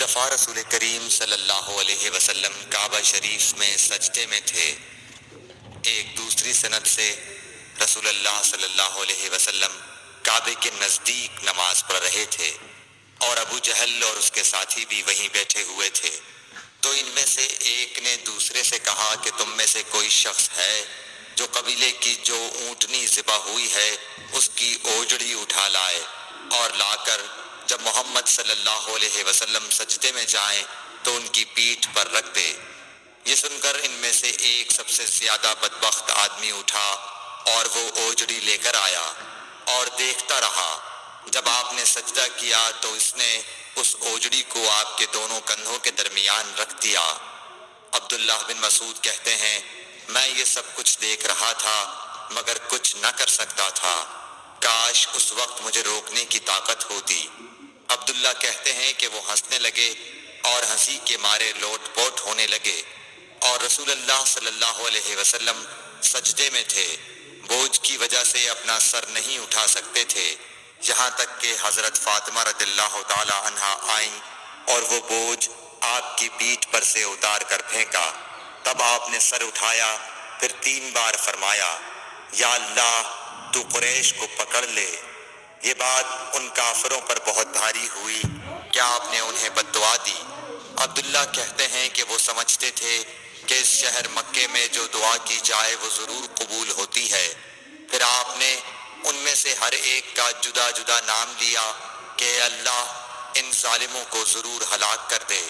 دفعہ رسول کریم صلی اللہ علیہ وسلم کعبہ شریف میں سجدے میں تھے۔ ایک دوسری سند سے رسول اللہ صلی اللہ علیہ وسلم کعبے کے نزدیک نماز پڑھ رہے تھے اور ابو جہل اور اس کے ساتھی بھی وہیں بیٹھے ہوئے تھے۔ تو ان میں سے ایک نے دوسرے سے کہا کہ تم میں سے کوئی شخص ہے جو قبیلے کی جو اونٹنی ذبح ہوئی ہے اس کی اوجڑی اٹھا لائے اور لا کر جب محمد صلی اللہ علیہ وسلم سجدے میں جائیں تو ان کی پیٹھ پر رکھ دے۔ یہ سن کر ان میں سے ایک سب سے زیادہ بدبخت آدمی اٹھا اور وہ اوجڑی لے کر آیا اور دیکھتا رہا۔ جب آپ نے سجدہ کیا تو اس نے اس اوجڑی کو آپ کے دونوں کندھوں کے درمیان رکھ دیا۔ عبداللہ بن مسعود کہتے ہیں میں یہ سب کچھ دیکھ رہا تھا مگر کچھ نہ کر سکتا تھا، کاش اس وقت مجھے روکنے کی طاقت ہوتی۔ عبداللہ کہتے ہیں کہ وہ ہنسنے لگے اور ہنسی کے مارے لوٹ پوٹ ہونے لگے اور رسول اللہ صلی اللہ علیہ وسلم سجدے میں تھے، بوجھ کی وجہ سے اپنا سر نہیں اٹھا سکتے تھے، یہاں تک کہ حضرت فاطمہ رضی اللہ تعالی عنہا آئیں اور وہ بوجھ آپ کی پیٹھ پر سے اتار کر پھینکا۔ تب آپ نے سر اٹھایا، پھر 3 بار فرمایا یا اللہ تو قریش کو پکڑ لے۔ یہ بات ان کافروں پر بہت بھاری ہوئی، کیا آپ نے انہیں بد دعا دی؟ عبداللہ کہتے ہیں کہ وہ سمجھتے تھے کہ اس شہر مکے میں جو دعا کی جائے وہ ضرور قبول ہوتی ہے۔ پھر آپ نے ان میں سے ہر ایک کا جدا جدا نام لیا کہ اے اللہ ان ظالموں کو ضرور ہلاک کر دے۔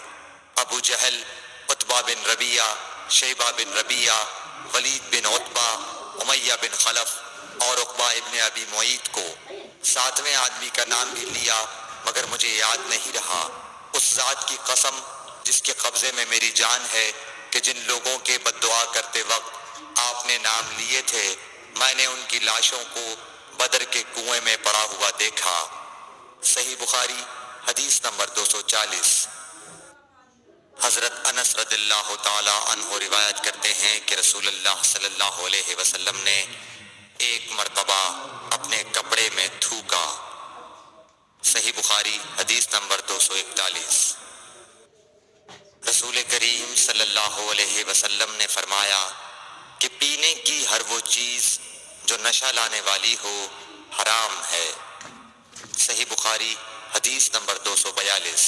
ابو جہل، عتبہ بن ربیعہ، شیبہ بن ربیعہ، ولید بن عتبہ، امیہ بن خلف اور عقبہ ابن ابی معیط کو۔ 7ویں آدمی کا نام بھی لیا مگر مجھے یاد نہیں رہا۔ اس ذات کی قسم جس کے قبضے میں میری جان ہے کہ جن لوگوں کے بد دعا کرتے وقت آپ نے نام لیے تھے میں نے ان کی لاشوں کو بدر کے کنویں میں پڑا ہوا دیکھا۔ صحیح بخاری حدیث نمبر 240۔ حضرت انس رضی اللہ تعالی عنہ روایت کرتے ہیں کہ رسول اللہ صلی اللہ علیہ وسلم نے ایک مرتبہ اپنے کپڑے میں تھوکا۔ صحیح بخاری حدیث نمبر 241۔ رسول کریم صلی اللہ علیہ وسلم نے فرمایا کہ پینے کی ہر وہ چیز جو نشہ لانے والی ہو حرام ہے۔ صحیح بخاری حدیث نمبر 242۔